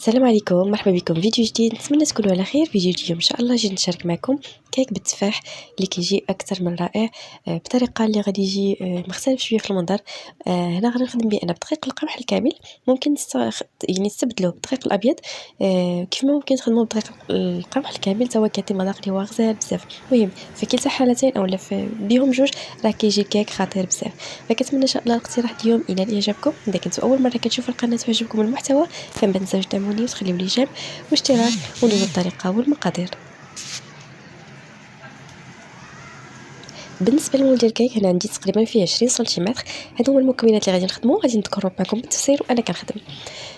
السلام عليكم، مرحبا بكم فيديو جديد. نتمنى تكونوا على خير. فيديو اليوم ان شاء الله جيت نشارك معكم كيك بالتفاح اللي كيجي اكثر من رائع بطريقه اللي غادي يجي مختلف شويه في المنظر. هنا غادي نخدم به انا بدقيق القمح الكامل. ممكن يعني تستبدلوه بالدقيق الابيض، كيف ما ممكن تخدموه بدقيق القمح الكامل تا هو كيعطي مذاق اللي هو غزال بزاف. المهم في كلتا الحالتين اولا بهم جوج راه كيجي كيك خطير بزاف. فكنتمنى ان شاء الله الاقتراح اليوم ينال اعجابكم. اذا كنتوا اول مره كتشوفوا القناه وعجبكم المحتوى فما تنساوش تدعموني وتخليوا لي جيم واشتراك ونوضوا الطريقه والمقادير. بالنسبه للمول ديال الكيك هنا عندي تقريبا فيه 20 سنتيمتر. هادو هما المكونات اللي غادي نخدمو، غادي نذكرهم معكم بالتفصيل وانا كنخدم.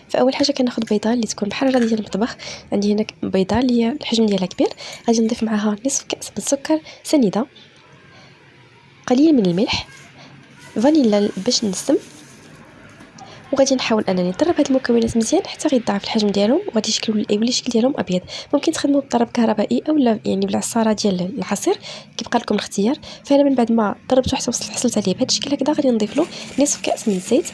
فاول حاجه كناخذ بيضه اللي تكون بحال الرادي ديال المطبخ. عندي هنا بيضه اللي هي الحجم ديالها كبير، غادي نضيف معها نصف كاس من السكر سنيده، قليل من الملح، فانيلا باش نسم، وغادي نحاول انني نضرب هاد المكونات مزيان حتى غيتضاعف الحجم ديالهم وغادي يولي الشكل ديالهم ابيض. ممكن تخدموا بالضرب كهربائي اولا يعني بالعصاره ديال العصير، كيبقى لكم الاختيار. فانا من بعد ما ضربته حتى حصلت عليه بهذا الشكل هكذا غادي نضيف له نصف كاس من الزيت.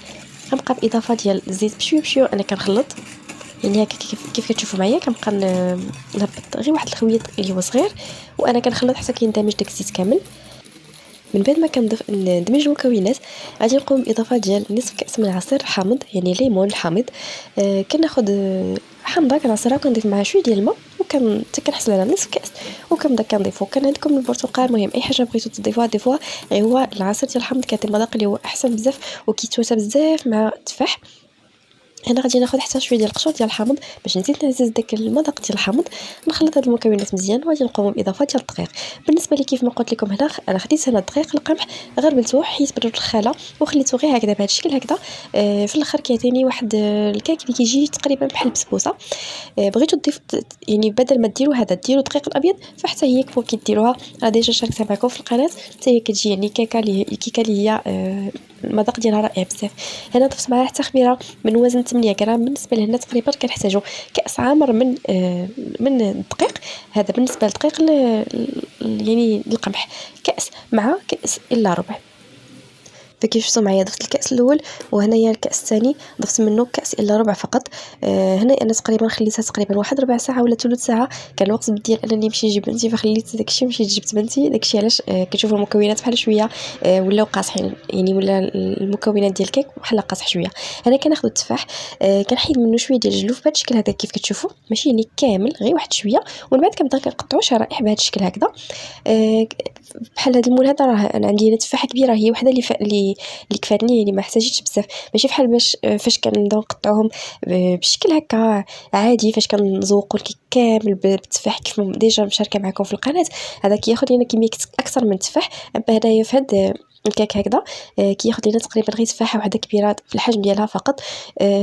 غنبقى باضافه ديال الزيت بشويه بشويه انا كنخلط، يعني هكا كيف كتشوفوا معايا كنبقى نهبط غير واحد الخويط اللي هو صغير وانا كنخلط حتى كيندمج داك الزيت كامل. من بعد ما ندمج المكونات غادي نقوم باضافه ديال نصف كاس من عصير حامض، يعني ليمون حامض. كناخذ حامضه كنعصرها وكنضيف معها شويه ديال الماء حتى كنحصل على نصف كاس وكنبدا كنضيفو. كان عندكم البرتقال المهم اي حاجه بغيتو تضيفوها غير هو العصير ديال الحامض كيعطي مذاق اللي هو احسن بزاف وكيتواتى بزاف مع التفاح. هنا غادي ناخذ حتى شويه ديال القشور ديال الحامض باش نزيد نعزز داك المذاق ديال الحامض. نخلط هاد المكونات مزيان وغادي نقوم باضافه ديال الدقيق. بالنسبه لي كيف ما قلت لكم هنا انا خديت هنا دقيق القمح، غربلته حيت برد الخاله وخليته غير هكذا بهذا الشكل هكذا. في الاخر كيعطيني واحد الكيك اللي كيجي تقريبا بحال البسبوسه. بغيتو تضيف يعني بدل ما ديروا هذا ديروا دقيق الابيض فحتى هي ممكن ديروها. راه ديجا شاركتها معكم في القناه حتى هي كتجي يعني كيكه اللي هي المذاق ديالها رائع بزاف. هنا ضفت معها حتى خميره من وزن 8 غرام. بالنسبه لهنا تقريبا كنحتاجوا كاس عامر من الدقيق. هذا بالنسبه للدقيق يعني القمح، كاس مع كاس الا ربع. فكيف شفتوا معايا ضفت الكاس الاول وهنايا الكاس الثاني ضفت منه كاس الا ربع فقط. هنا انا تقريبا خليتها تقريبا واحد ربع ساعه ولا ثلث ساعه. كان الوقت ديال انني نمشي نجيب بنتي فخليت داكشي مشيت جبت بنتي. داكشي علاش كتشوفوا المكونات بحال شويه ولاو قاصحين، يعني ولا المكونات ديال الكيك بحال قاصح شويه. انا كناخذ التفاح كنحيد منه شويه ديال الجلوف بهذا الشكل هذا كيف كتشوفوا، ماشي يعني كامل غير واحد شويه. ومن بعد كنبدا كنقطعو شرائح بهذا الشكل هكذا. بحال هذا المول هذا راه انا عندي هنا تفاحه كبيره هي وحده اللي كفاتني، يعني ما احتاجتش بزاف. ماشي بحال باش فاش كنبداو نقطعوهم بشكل هكا عادي فاش كنزوقوا الكيك كامل بالتفاح كيف ما ديجا مشاركه معكم في القناه. هذا كياخذ لينا كميه اكثر من التفاح. اما هنايا في هذا الكيك هكذا كياخذ لنا تقريبا غير تفاحه واحده كبيره في الحجم ديالها فقط.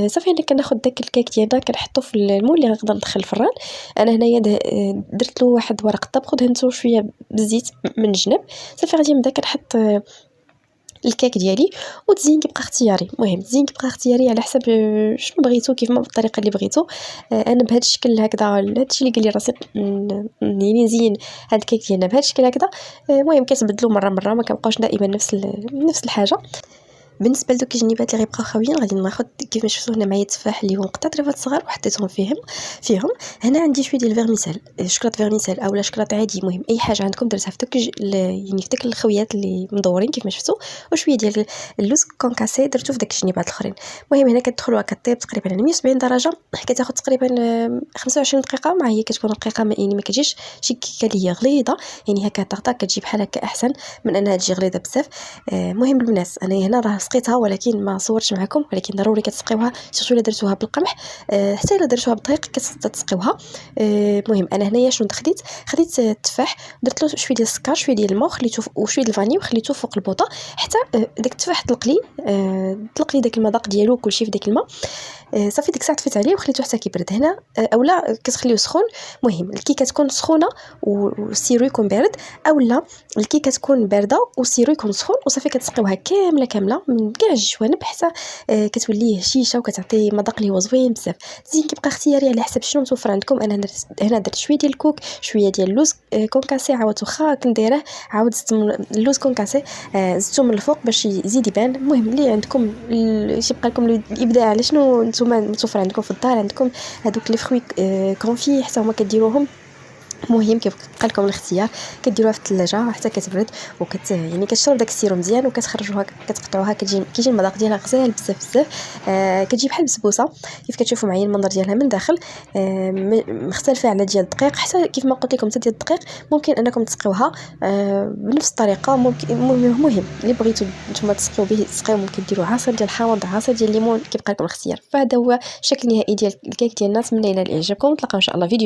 صافي انا كناخذ داك الكيك ديالنا كنحطو في المول اللي غنقدر ندخل الفران. انا هنايا درت له واحد ورق الطبخ ودهنته شويه بالزيت من الجنب. صافي غادي نبدا كنحط الكيك ديالي وتزين كيبقى اختياري. المهم تزين كيبقى اختياري على حسب شنو بغيتو كيف ما بالطريقه اللي بغيتو. انا بهذا الشكل هكذا هادشي اللي قال لي راسي يعني نزين هاد الكيك ديالنا بهذا الشكل هكذا. المهم كتبدلوا مره ما كنبقاوش دائما نفس الحاجه. بالنسبه لدوك الجنيبات اللي غيبقاو خاويين غادي ناخذ كيف ما شفتوا هنا معايا التفاح اللي هو قطعت ريفات صغار وحطيتهم فيهم. هنا عندي شويه ديال الفيرميسيل، شكلاط فيرميسيل اولا شكلاط عادي، المهم اي حاجه عندكم درتها في دوك يعني في داك الخويات اللي مدورين كيف ما شفتوا. وشويه ديال اللوز كونكاسي درتو في داك الجنيبات الاخرين. المهم هنا كتدخلوها كطيب تقريبا على 170 درجه، كتاخذ تقريبا 25 دقيقه. مع هي كتكون دقيقه يعني ما كتجيش شي كيكه اللي هي غليظه، يعني هكا طاطا كتجي بحال هكا احسن من انها تجي غليظه بزاف. المهم البنات انا هنا راه سقيتها ولكن ما صورتش معكم، ولكن ضروري كتسقيوها سيرتو الا درتوها بالقمح. حتى الا درتوها بالدقيق كتسقيوها. المهم انا هنايا شنو خديت التفاح درت له شويه ديال السكر شويه ديال الماء وخليته وشويه ديال الفاني وخليته فوق البوطه حتى داك التفاح طلق لي داك المذاق ديالو كلشي في داك الماء. صافي ديك الساعه طفيت عليه وخليته حتى كيبرد. هنا اولا كتخليوه سخون. المهم الكيكه تكون سخونه والسيرو يكون بارد، اولا الكيكه تكون بارده والسيرو يكون سخون. وصافي كتسقيوها كامله من كاع الجوانب حتى كتولي هشيشه وكتعطي مذاق اللي هو زوين بزاف. زين كيبقى اختياري على حسب شنو متوفر عندكم. انا هنا درت شويه ديال الكوك، شويه ديال اللوز كونكاسي، عاودت واخا كنديره عاود زدت اللوز كونكاسي زدتو من الفوق باش يزيد يبان. المهم اللي عندكم يبقى لكم الابداع على شنو نتوما متوفر عندكم في الدار. عندكم هذوك لي فروي كونفي حتى هما كديروهم. مهم كيبقى لكم الاختيار، كديروها في الثلاجه حتى كتبرد يعني كتشرب داك السيرو مزيان وكتخرجوها كتقطعوها. كيجي المذاق ديالها غزال بزاف بزاف. كتجي بحال البسبوسه كيف كتشوفوا معايا المنظر ديالها من داخل. مختلفه على ديال الدقيق، حتى كيف ما قلت لكم حتى ديال الدقيق ممكن انكم تسقيوها بنفس الطريقه. ممكن المهم اللي بغيتوا نتوما تسقيو به تسقيو، ممكن ديروا عصير ديال الحامض، عصير ديال الليمون، كيبقى لكم الاختيار. فهذا هو الشكل النهائي ديال الكيك ديالنا. نتمنى الى اعجابكم. نتلاقاو ان شاء الله فيديو